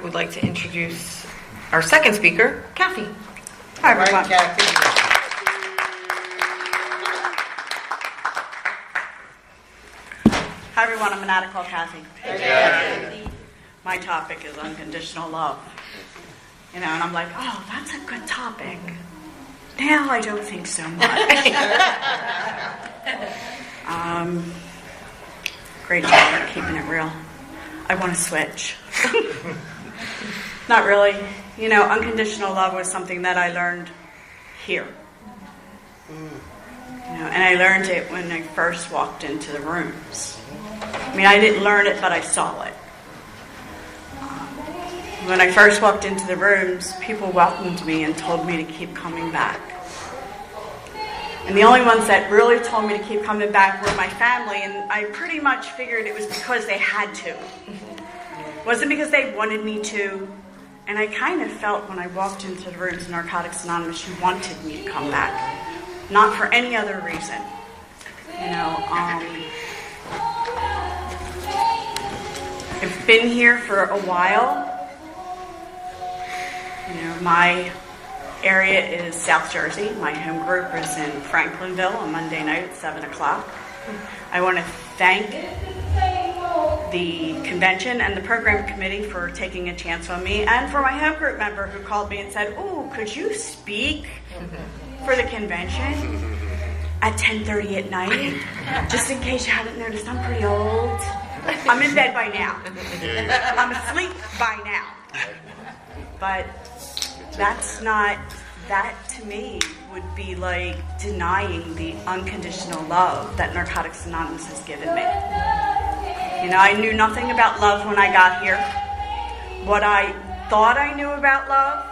would like to introduce our second speaker, Kathy. Hi, everyone. Kathy. Hi, everyone. I'm an addict called Kathy. My topic is unconditional love. And I'm like, oh, that's a good topic. Now I don't think so much. Great job at keeping it real. I want to switch. Not really. Unconditional love was something that I learned here. And I learned it when I first walked into the rooms. I didn't learn it, but I saw it. When I first walked into the rooms, people welcomed me and told me to keep coming back. And the only ones that really told me to keep coming back were my family, and I pretty much figured it was because they had to. It wasn't because they wanted me to. And I kind of felt when I walked into the rooms of Narcotics Anonymous, she wanted me to come back. Not for any other reason. I've been here for a while. My area is South Jersey. My home group is in Franklinville on Monday night at 7 o'clock. I want to thank the convention and the program committee for taking a chance on me, and for my home group member who called me and said, "Oh, could you speak for the convention at 10:30 at night? Just in case you haven't noticed, I'm pretty old. I'm in bed by now. I'm asleep by now." But that to me would be like denying the unconditional love that Narcotics Anonymous has given me. I knew nothing about love when I got here. What I thought I knew about love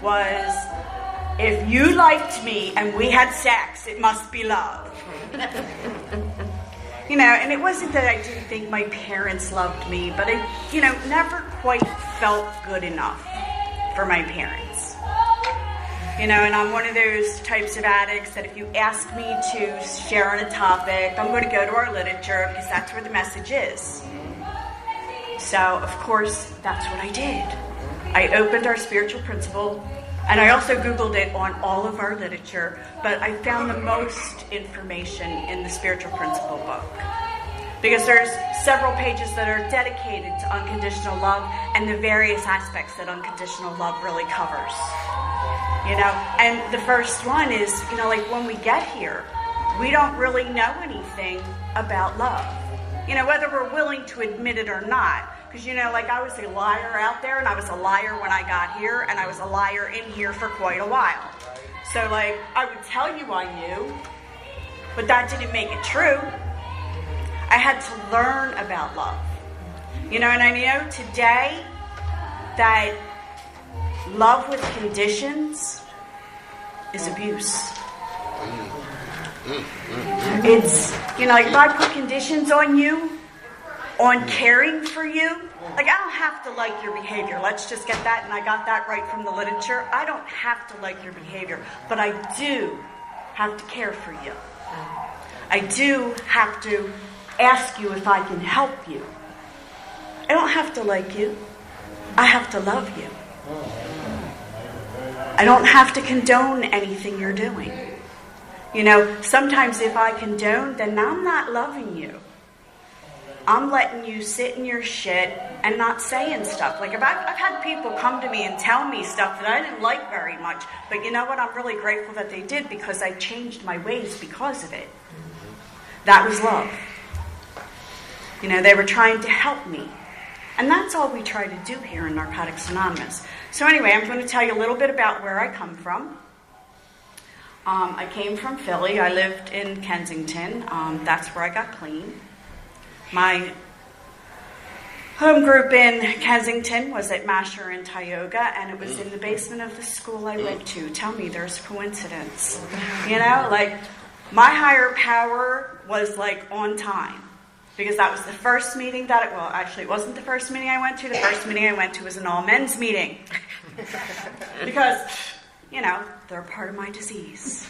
was, if you liked me and we had sex, it must be love. And it wasn't that I didn't think my parents loved me, but I, never quite felt good enough for my parents. And I'm one of those types of addicts that if you ask me to share on a topic, I'm going to go to our literature because that's where the message is. So, of course, that's what I did. I opened our spiritual principle, and I also Googled it on all of our literature, but I found the most information in the spiritual principle book. Because there's several pages that are dedicated to unconditional love and the various aspects that unconditional love really covers. And the first one is, when we get here, we don't really know anything about love. Whether we're willing to admit it or not. Because, I was a liar out there, and I was a liar when I got here, and I was a liar in here for quite a while. So, I would tell you I knew, but that didn't make it true. I had to learn about love. And I know today that love with conditions is abuse. It's, if I put conditions on you, on caring for you, I don't have to like your behavior. Let's just get that, and I got that right from the literature. I don't have to like your behavior, but I do have to care for you. I do have to ask you if I can help you. I don't have to like you. I have to love you. I don't have to condone anything you're doing. Sometimes if I condone, then I'm not loving you. I'm letting you sit in your shit and not saying stuff. I've had people come to me and tell me stuff that I didn't like very much. But you know what? I'm really grateful that they did, because I changed my ways because of it. That was love. They were trying to help me. And that's all we try to do here in Narcotics Anonymous. So anyway, I'm going to tell you a little bit about where I come from. I came from Philly. I lived in Kensington. That's where I got clean. My home group in Kensington was at Masher and Tioga, and it was in the basement of the school I went to. Tell me there's coincidence. My higher power was on time. Because that was the first meeting it wasn't the first meeting I went to. The first meeting I went to was an all-men's meeting. Because, they're part of my disease.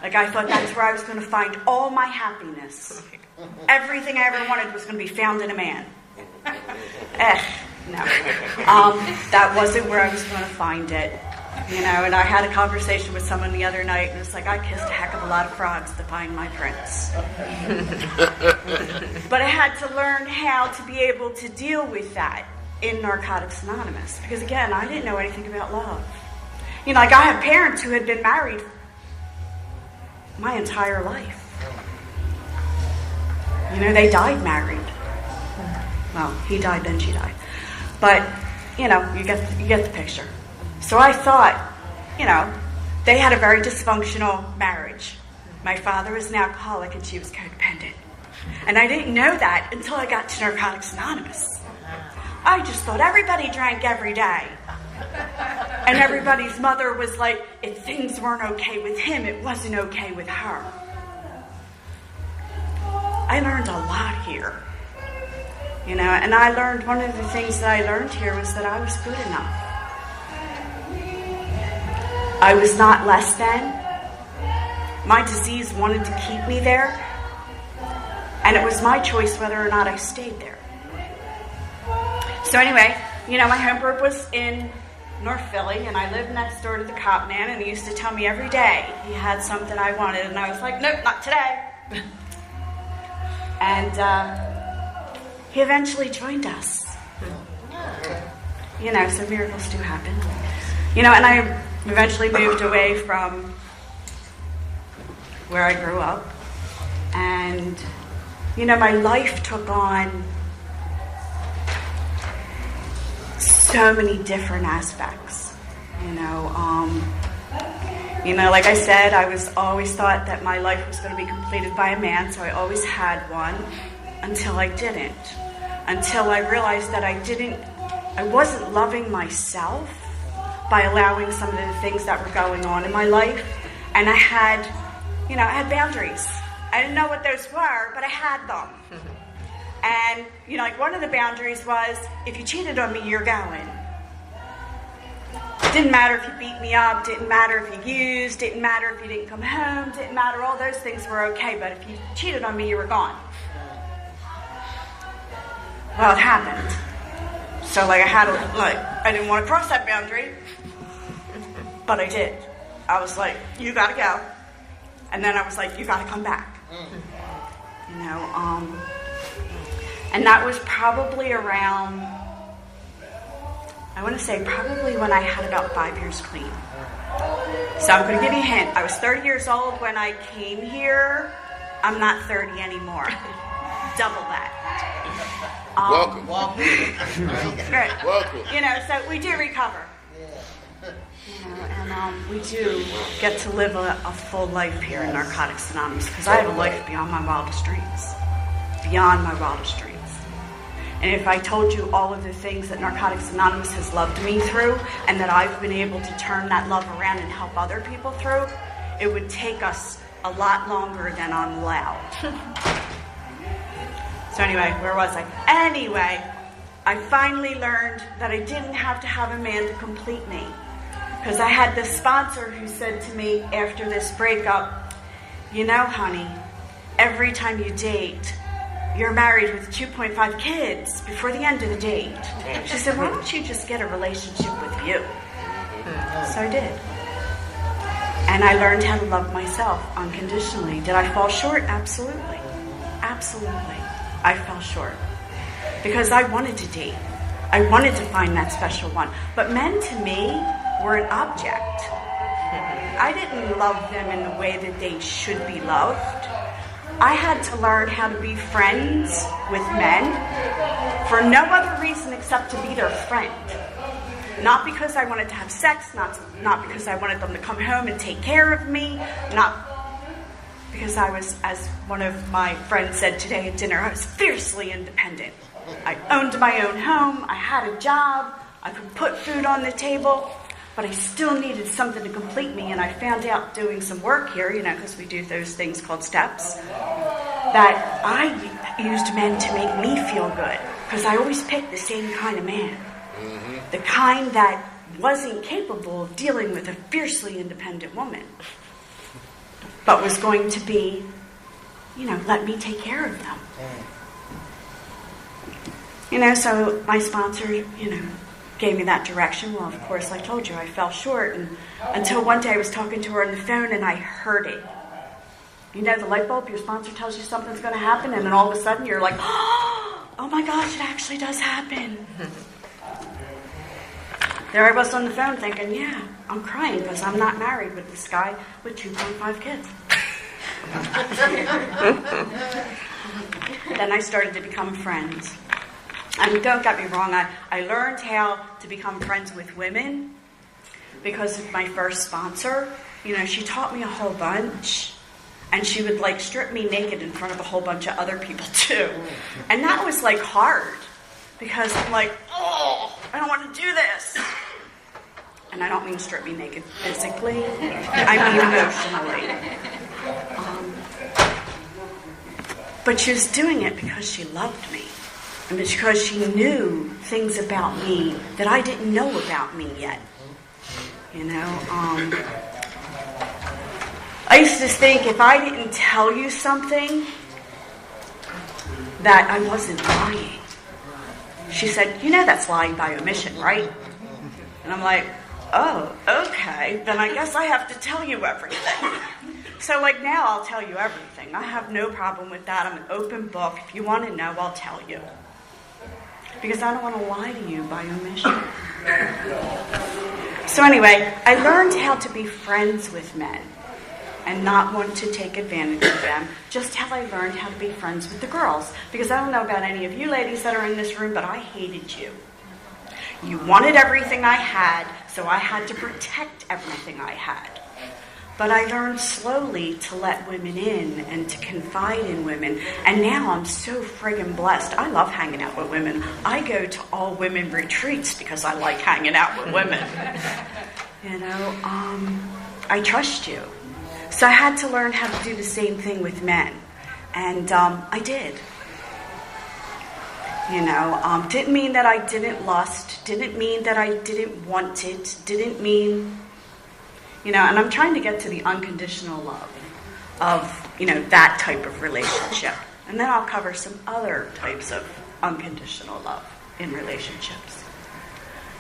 I thought that's where I was going to find all my happiness. Everything I ever wanted was going to be found in a man. No. That wasn't where I was going to find it. And I had a conversation with someone the other night, and it's like, I kissed a heck of a lot of frogs to find my prince. But I had to learn how to be able to deal with that in Narcotics Anonymous. Because again, I didn't know anything about love. Like I have parents who had been married my entire life. They died married. Well, he died, then she died. But, you get the picture. So I thought, they had a very dysfunctional marriage. My father was an alcoholic and she was codependent. And I didn't know that until I got to Narcotics Anonymous. I just thought everybody drank every day. And everybody's mother was like, if things weren't okay with him, it wasn't okay with her. I learned a lot here. And I learned, one of the things that I learned here was that I was good enough. I was not less than. My disease wanted to keep me there. And it was my choice whether or not I stayed there. So anyway, my home group was in North Philly, and I lived next door to the cop man, and he used to tell me every day he had something I wanted, and I was like, nope, not today. And he eventually joined us. So miracles do happen. And I eventually moved away from where I grew up. And, my life took on so many different aspects. Like I said, I was always thought that my life was going to be completed by a man, so I always had one until I didn't. Until I realized that I wasn't loving myself by allowing some of the things that were going on in my life. And I had boundaries. I didn't know what those were, but I had them. And, like one of the boundaries was, if you cheated on me, you're going. Didn't matter if you beat me up, didn't matter if you used, didn't matter if you didn't come home, didn't matter, all those things were okay, but if you cheated on me, you were gone. Well, it happened. So, I didn't want to cross that boundary, but I did. I was like, you gotta go. And then I was like, you gotta come back. And that was probably around, I want to say probably when I had about 5 years clean. So I'm going to give you a hint. I was 30 years old when I came here. I'm not 30 anymore. Double that. Welcome. Great. Welcome. So we do recover. And we do get to live a full life here in Narcotics Anonymous, because I have a life beyond my wildest dreams. Beyond my wildest dreams. And if I told you all of the things that Narcotics Anonymous has loved me through, and that I've been able to turn that love around and help other people through, it would take us a lot longer than I'm allowed. So anyway, where was I? Anyway, I finally learned that I didn't have to have a man to complete me. Because I had this sponsor who said to me after this breakup, honey, every time you date, you're married with 2.5 kids before the end of the date. She said, why don't you just get a relationship with you? So I did. And I learned how to love myself unconditionally. Did I fall short? Absolutely. Absolutely. I fell short. Because I wanted to date. I wanted to find that special one. But men, to me, were an object. I didn't love them in the way that they should be loved. I had to learn how to be friends with men for no other reason except to be their friend. Not because I wanted to have sex, not because I wanted them to come home and take care of me, not because I was, as one of my friends said today at dinner, I was fiercely independent. I owned my own home, I had a job, I could put food on the table, but I still needed something to complete me, and I found out doing some work here, because we do those things called steps, that I used men to make me feel good, because I always picked the same kind of man. Mm-hmm. The kind that wasn't capable of dealing with a fiercely independent woman, but was going to be, let me take care of them. So my sponsor, gave me that direction. Well, of course, I told you I fell short, and until one day I was talking to her on the phone and I heard it. The light bulb, your sponsor tells you something's going to happen, and then all of a sudden you're like, oh my gosh, it actually does happen. There I was on the phone thinking, yeah, I'm crying because I'm not married with this guy with 2.5 kids. Then I started to become friends. And don't get me wrong, I learned how to become friends with women because of my first sponsor. She taught me a whole bunch. And she would strip me naked in front of a whole bunch of other people too. And that was hard because I'm oh, I don't want to do this. And I don't mean strip me naked physically. I mean emotionally. But she was doing it because she loved me. And because she knew things about me that I didn't know about me yet. I used to think if I didn't tell you something, that I wasn't lying. She said, that's lying by omission, right? And I'm like, oh, okay, then I guess I have to tell you everything. So now I'll tell you everything. I have no problem with that. I'm an open book. If you want to know, I'll tell you. Because I don't want to lie to you by omission. So anyway, I learned how to be friends with men and not want to take advantage of them, just how I learned how to be friends with the girls. Because I don't know about any of you ladies that are in this room, but I hated you. You wanted everything I had, so I had to protect everything I had. But I learned slowly to let women in and to confide in women. And now I'm so friggin' blessed. I love hanging out with women. I go to all women retreats because I like hanging out with women. I trust you. So I had to learn how to do the same thing with men. And I did. Didn't mean that I didn't lust. Didn't mean that I didn't want it. Didn't mean... and I'm trying to get to the unconditional love of, that type of relationship. And then I'll cover some other types of unconditional love in relationships.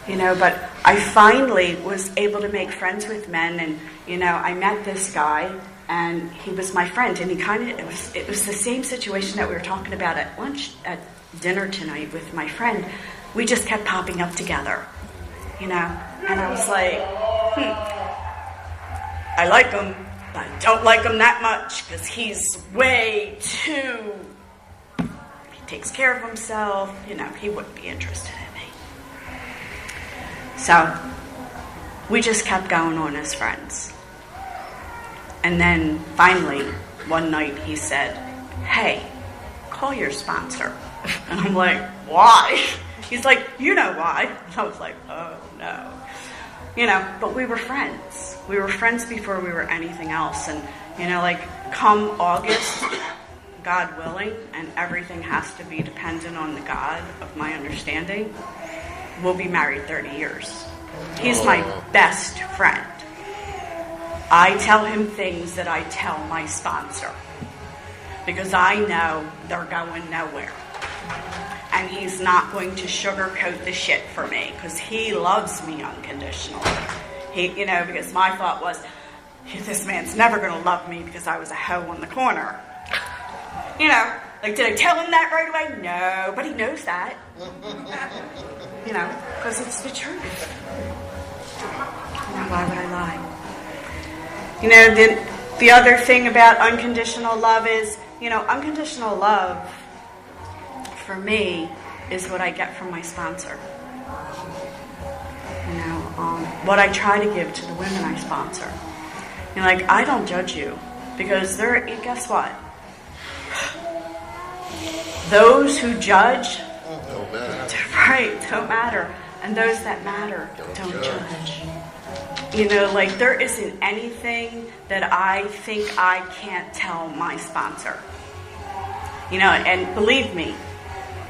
But I finally was able to make friends with men, and, I met this guy, and he was my friend, and it was the same situation that we were talking about at dinner tonight with my friend. We just kept popping up together, and I was like, I like him, but I don't like him that much because he's way too... He takes care of himself. He wouldn't be interested in me. So, we just kept going on as friends. And then, finally, one night he said, hey, call your sponsor. And I'm like, why? He's like, you know why. And I was like, oh, no. But we were friends. We were friends before we were anything else. And, come August, God willing, and everything has to be dependent on the God of my understanding, we'll be married 30 years. He's my best friend. I tell him things that I tell my sponsor because I know they're going nowhere. And he's not going to sugarcoat the shit for me because he loves me unconditionally. Because my thought was, this man's never going to love me because I was a hoe on the corner. Did I tell him that right away? No, but he knows that. Because it's the truth. Why would I lie? The other thing about unconditional love is, unconditional love for me is what I get from my sponsor. What I try to give to the women I sponsor. I don't judge you because guess what? Those who judge don't matter. Right, don't matter. And those that matter don't judge. There isn't anything that I think I can't tell my sponsor. And believe me,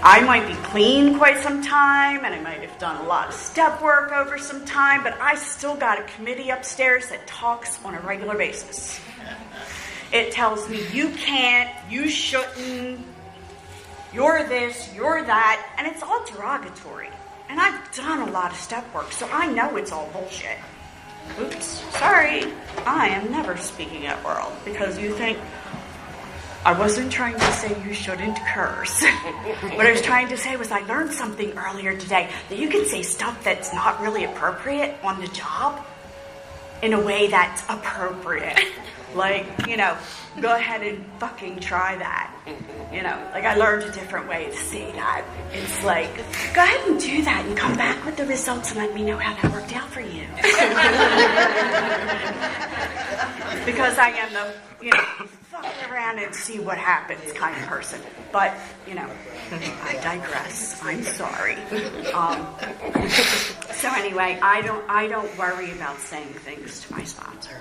I might be clean quite some time, and I might have done a lot of step work over some time, but I still got a committee upstairs that talks on a regular basis. It tells me, you can't, you shouldn't, you're this, you're that, and it's all derogatory. And I've done a lot of step work, so I know it's all bullshit. Oops, sorry. I am never speaking at World because you think I wasn't trying to say you shouldn't curse. What I was trying to say was I learned something earlier today that you can say stuff that's not really appropriate on the job in a way that's appropriate. Like, go ahead and fucking try that. Like I learned a different way to say that. It's like, go ahead and do that and come back with the results and let me know how that worked out for you. Because I am the, fuck around and see what happens kind of person. But, I digress. I'm sorry. So anyway, I don't worry about saying things to my sponsor.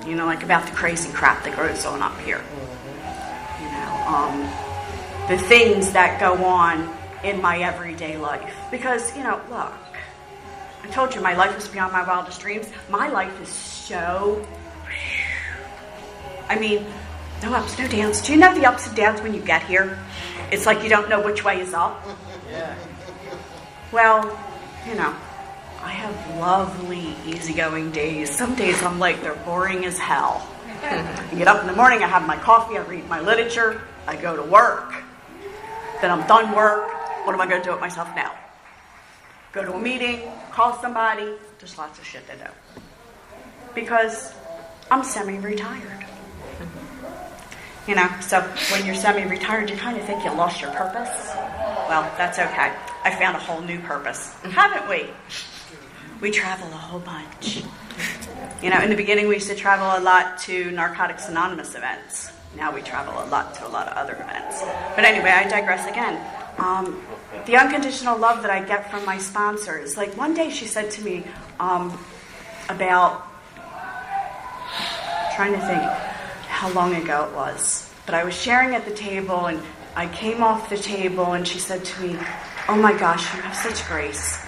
Like about the crazy crap that goes on up here. The things that go on in my everyday life. Because, look, I told you my life was beyond my wildest dreams. My life is so... no ups, no downs. Do you know the ups and downs when you get here? It's like you don't know which way is up. Yeah. Well, I have lovely, easygoing days. Some days I'm like, they're boring as hell. I get up in the morning, I have my coffee, I read my literature, I go to work. Then I'm done work. What am I going to do with myself now? Go to a meeting, call somebody. There's lots of shit to do. Because I'm semi-retired. So when you're semi-retired, you kind of think you lost your purpose. Well, that's okay. I found a whole new purpose. Haven't we? We travel a whole bunch. In the beginning, we used to travel a lot to Narcotics Anonymous events. Now we travel a lot to a lot of other events. But anyway, I digress again. The unconditional love that I get from my sponsors. Like one day she said to me about, trying to think how long ago it was, but I was sharing at the table and I came off the table and she said to me, "Oh my gosh, you have such grace."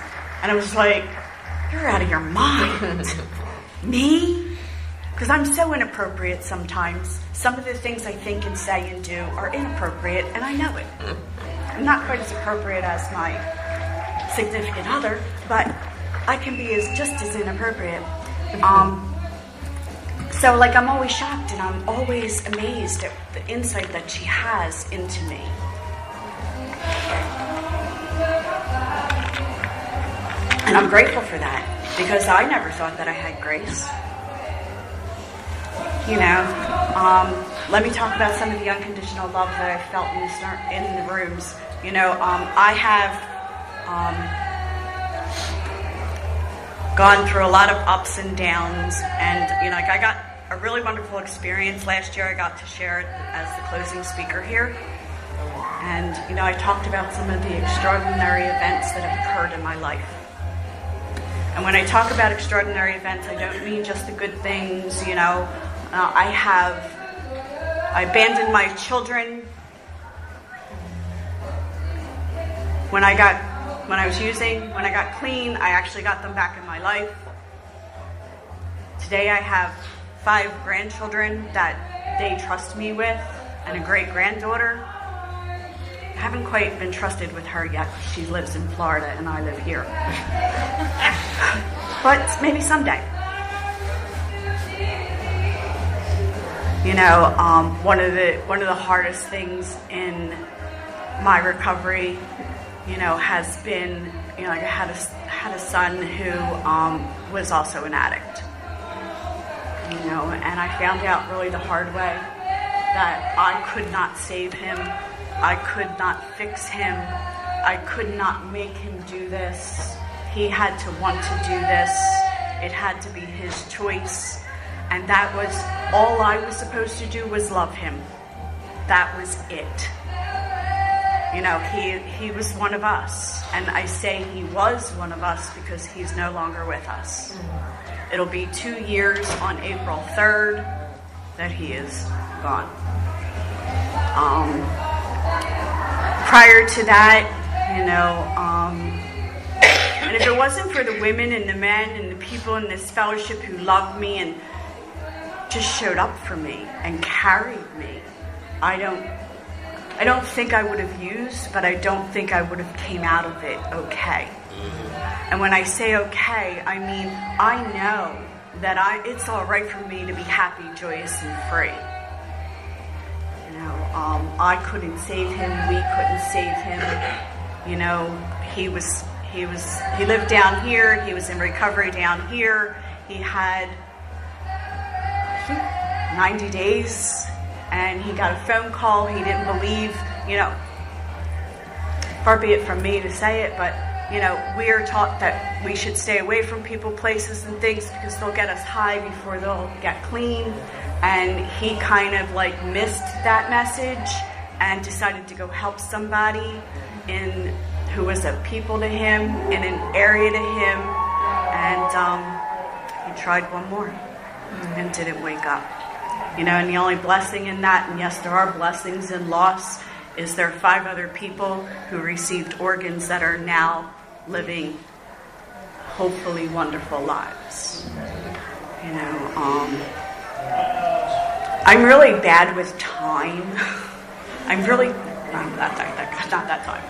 And I was like, "You're out of your mind." Me? Because I'm so inappropriate sometimes. Some of the things I think and say and do are inappropriate, and I know it. I'm not quite as appropriate as my significant other, but I can be just as inappropriate. So, I'm always shocked and I'm always amazed at the insight that she has into me. And I'm grateful for that, because I never thought that I had grace. Let me talk about some of the unconditional love that I felt in the rooms. I have gone through a lot of ups and downs, and I got a really wonderful experience last year. I got to share it as the closing speaker here, and I talked about some of the extraordinary events that have occurred in my life. And when I talk about extraordinary events, I don't mean just the good things. I abandoned my children when I got clean. I actually got them back in my life. Today I have 5 grandchildren that they trust me with, and a great granddaughter. I haven't quite been trusted with her yet because she lives in Florida and I live here. But maybe someday. One of the hardest things in my recovery, has been, I had a son who was also an addict. And I found out really the hard way that I could not save him. I could not fix him. I could not make him do this. He had to want to do this. It had to be his choice. And that was all I was supposed to do, was love him. That was it. He was one of us. And I say he was one of us because he's no longer with us. It'll be 2 years on April 3rd that he is gone. Prior to that, and if it wasn't for the women and the men and the people in this fellowship who loved me and just showed up for me and carried me, I I don't think I would have used, but I don't think I would have came out of it okay. And when I say okay, I mean I know that it's all right for me to be happy, joyous, and free. You know, I couldn't save him. We couldn't save him. You know, he lived down here. He was in recovery down here. He had 90 days, and he got a phone call. He didn't believe. You know, far be it from me to say it, but you know, we are taught that we should stay away from people, places, and things because they'll get us high before they'll get clean. And he kind of like missed that message and decided to go help somebody who was a people to him, in an area to him. And he tried one more and didn't wake up. You know, and the only blessing in that, and yes, there are blessings in loss, is there are 5 other people who received organs that are now living hopefully wonderful lives. You know, I'm really bad with time. I'm really not that time.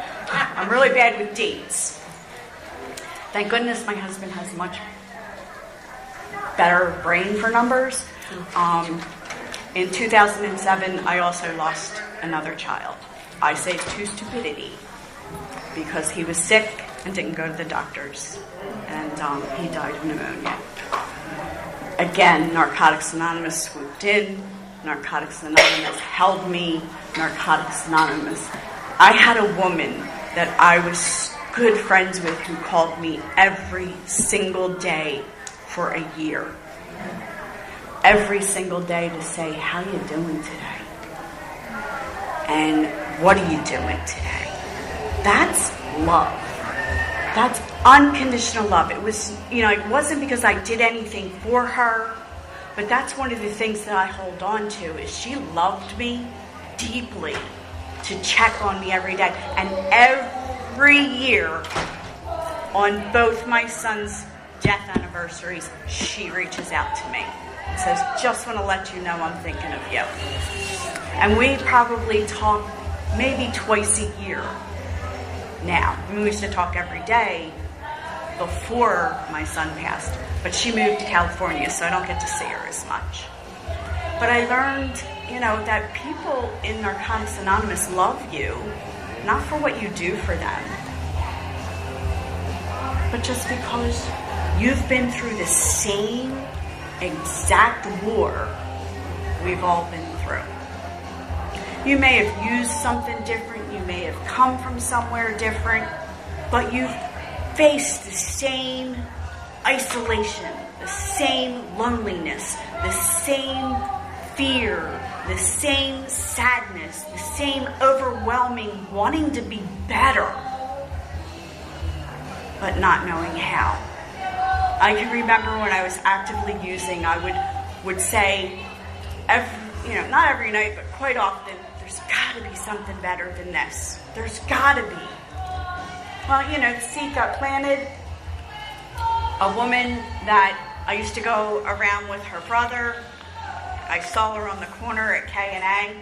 I'm really bad with dates. Thank goodness my husband has much better brain for numbers. In 2007, I also lost another child. I say to stupidity because he was sick and didn't go to the doctors, and he died of pneumonia. Again, Narcotics Anonymous swooped in. Narcotics Anonymous held me. Narcotics Anonymous. I had a woman that I was good friends with who called me every single day for a year. Every single day to say, how you doing today? And what are you doing today? That's love. That's unconditional love. It was, you know, it wasn't because I did anything for her, but that's one of the things that I hold on to, is she loved me deeply to check on me every day. And every year, on both my son's death anniversaries, she reaches out to me and says, just want to let you know I'm thinking of you. And we probably talk maybe twice a year now. I mean, we used to talk every day before my son passed, but she moved to California, so I don't get to see her as much. But I learned, you know, that people in Narcotics Anonymous love you, not for what you do for them, but just because you've been through the same exact war we've all been through. You may have used something different, you may have come from somewhere different, but you've faced the same isolation, the same loneliness, the same fear, the same sadness, the same overwhelming wanting to be better, but not knowing how. I can remember when I was actively using, I would say, not every night, but quite often, there's got to be something better than this. There's got to be. Well, you know, the seed got planted. A woman that I used to go around with her brother. I saw her on the corner at K&A.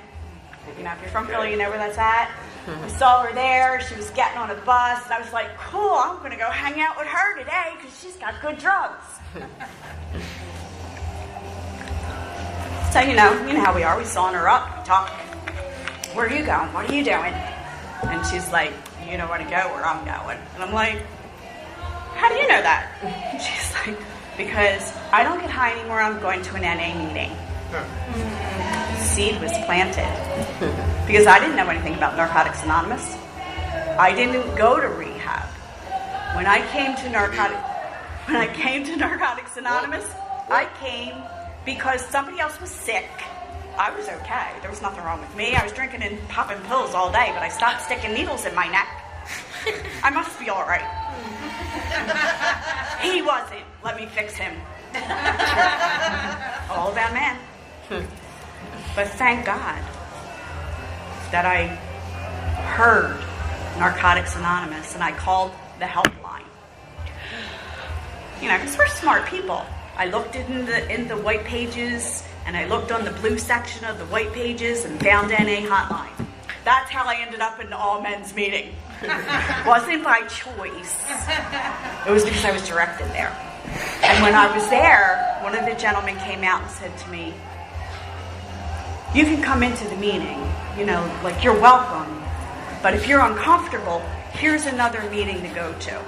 You know, if you're from Philly, you know where that's at. I saw her there. She was getting on a bus. And I was like, cool, I'm going to go hang out with her today because she's got good drugs. So, you know how we are. We sawing her up. We talk. Where are you going? What are you doing? And she's like, you know where to go, where I'm going. And I'm like, how do you know that? And she's like, because I don't get high anymore. I'm going to an NA meeting. Seed was planted. Because I didn't know anything about Narcotics Anonymous. I didn't go to rehab. When I came to Narcotics Anonymous, I came because somebody else was sick. I was okay. There was nothing wrong with me. I was drinking and popping pills all day, but I stopped sticking needles in my neck. I must be all right. He wasn't. Let me fix him. All about man. But thank God that I heard Narcotics Anonymous and I called the helpline. You know, because we're smart people. I looked in the white pages and I looked on the blue section of the white pages and found NA hotline. that's how I ended up in the all-men's meeting. Wasn't by choice. It was because I was directed there. And when I was there, one of the gentlemen came out and said to me, you can come into the meeting, like you're welcome. But if you're uncomfortable, here's another meeting to go to.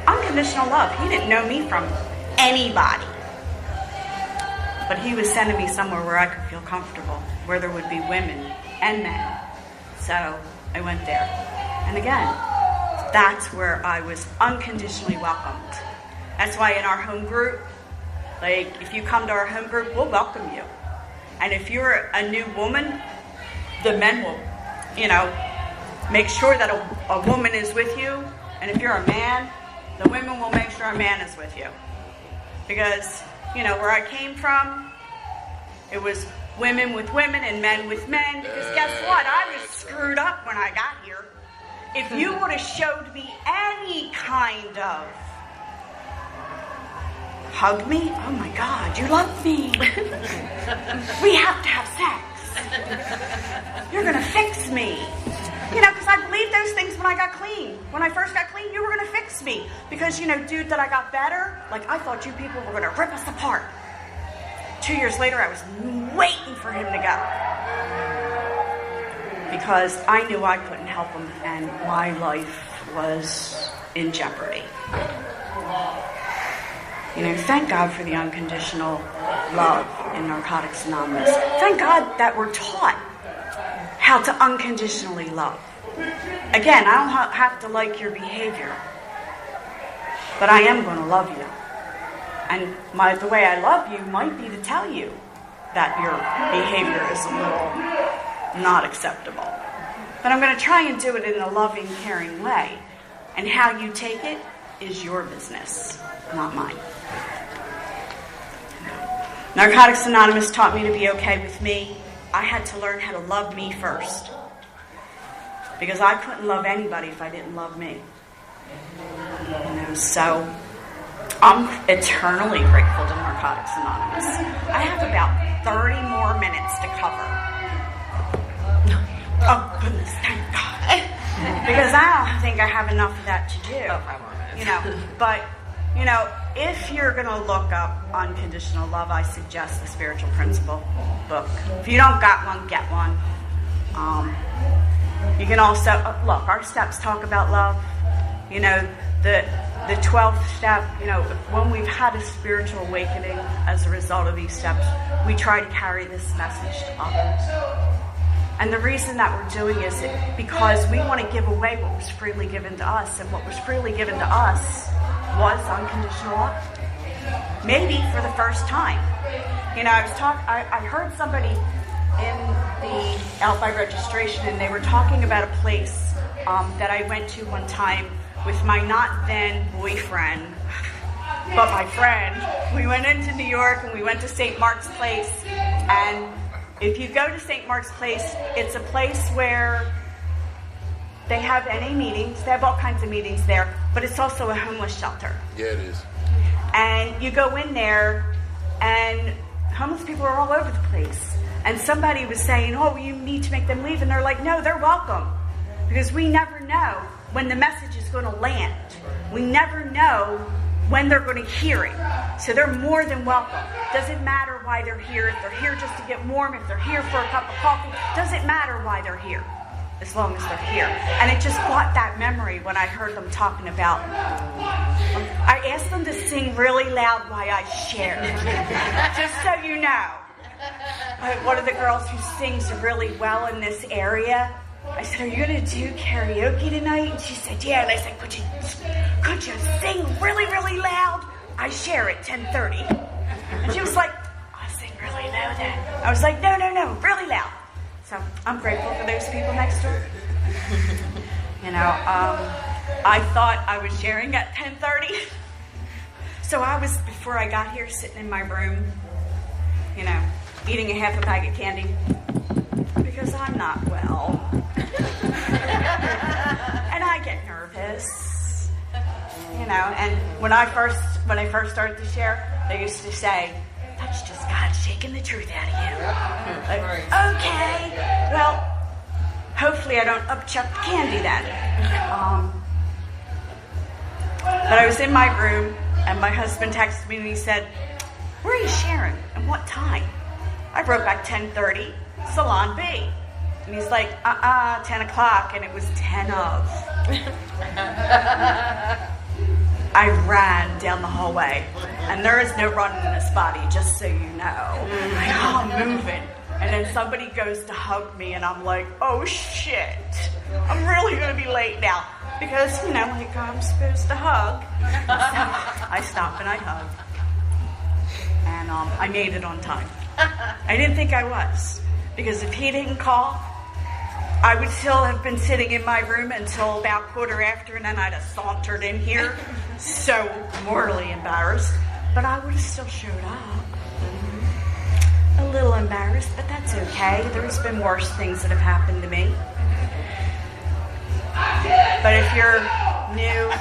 Unconditional love. He didn't know me from anybody. But he was sending me somewhere where I could feel comfortable, where there would be women and men. So I went there. And again, that's where I was unconditionally welcomed. That's why in our home group, like if you come to our home group, we'll welcome you. And if you're a new woman, the men will, make sure that a woman is with you. And if you're a man, the women will make sure a man is with you. Because, where I came from, it was women with women and men with men. Because guess what? I was screwed up when I got here. If you would have showed me any kind of hug me, oh my God, you love me. We have to have sex. You're going to fix me. Because I believed those things when I got clean. When I first got clean, you were going to fix me. Because, dude, that I got better, like I thought you people were going to rip us apart. 2 years later, I was waiting for him to go. Because I knew I couldn't help him and my life was in jeopardy. Thank God for the unconditional love in Narcotics Anonymous. Thank God that we're taught how to unconditionally love. Again, I don't have to like your behavior, but I am going to love you. And the way I love you might be to tell you that your behavior is a little not acceptable. But I'm going to try and do it in a loving, caring way. And how you take it is your business, not mine. Narcotics Anonymous taught me to be okay with me. I had to learn how to love me first. Because I couldn't love anybody if I didn't love me. So I'm eternally grateful to Narcotics Anonymous. I have about 30 more minutes to cover. Oh, goodness, thank God. Because I don't think I have enough of that to do. About 5 more minutes. But, if you're going to look up Unconditional Love, I suggest the Spiritual Principle book. If you don't got one, get one. You can also, look, our steps talk about love. The 12th step, when we've had a spiritual awakening as a result of these steps, we try to carry this message to others. And the reason that we're doing is because we want to give away what was freely given to us. And what was freely given to us was unconditional love. Maybe for the first time. I heard somebody out by registration, and they were talking about a place that I went to one time with my not then boyfriend, but my friend. We went into New York and we went to St. Mark's Place. And if you go to St. Mark's Place, it's a place where they have NA meetings. They have all kinds of meetings there, but it's also a homeless shelter. Yeah, it is. And you go in there, and homeless people are all over the place. And somebody was saying, oh, you need to make them leave. And they're like, no, they're welcome. Because we never know when the message is going to land. We never know when they're going to hear it. So they're more than welcome. Doesn't matter why they're here. If they're here just to get warm, if they're here for a cup of coffee, doesn't matter why they're here, as long as they're here. And it just brought that memory when I heard them talking about. I asked them to sing really loud while I shared. Just so you know. One of the girls who sings really well in this area, I said, are you going to do karaoke tonight? And she said, yeah. And I said, could you sing really, really loud? I share at 10:30. And she was like, I'll sing really low then. I was like, no, really loud. So I'm grateful for those people next door. I thought I was sharing at 10:30. So I was, before I got here, sitting in my room, eating a half a bag of candy. Because I'm not well. And I get nervous. And when I first started to share, they used to say, that's just God shaking the truth out of you. Like, okay. Well, hopefully I don't upchuck the candy then. But I was in my room, and my husband texted me and he said, "Where are you sharing? And what time?" I wrote back 10:30, Salon B. And he's like, 10 o'clock, and it was 10 of. I ran down the hallway, and there is no running in this body, just so you know. I'm moving. And then somebody goes to hug me, and I'm like, oh shit, I'm really going to be late now. Because, like I'm supposed to hug. So I stopped and I hugged. And I made it on time. I didn't think I was. Because if he didn't call, I would still have been sitting in my room until about 1:15, and then I'd have sauntered in here, so mortally embarrassed. But I would have still showed up. A little embarrassed, but that's okay. There's been worse things that have happened to me. But if you're new,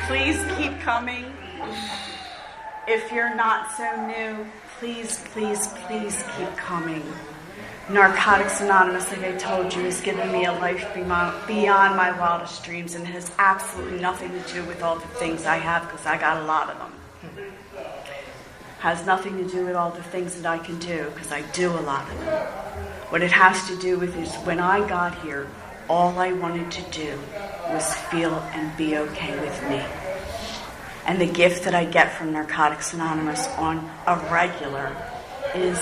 please keep coming. If you're not so new, please keep coming. Narcotics Anonymous, like I told you, has given me a life beyond my wildest dreams, and it has absolutely nothing to do with all the things I have, because I got a lot of them. Has nothing to do with all the things that I can do, because I do a lot of them. What it has to do with is when I got here, all I wanted to do was feel and be okay with me. And the gift that I get from Narcotics Anonymous on a regular is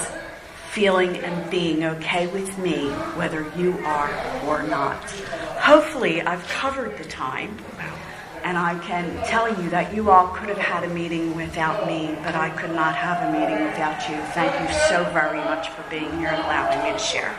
feeling and being okay with me, whether you are or not. Hopefully, I've covered the time, and I can tell you that you all could have had a meeting without me, but I could not have a meeting without you. Thank you so very much for being here and allowing me to share.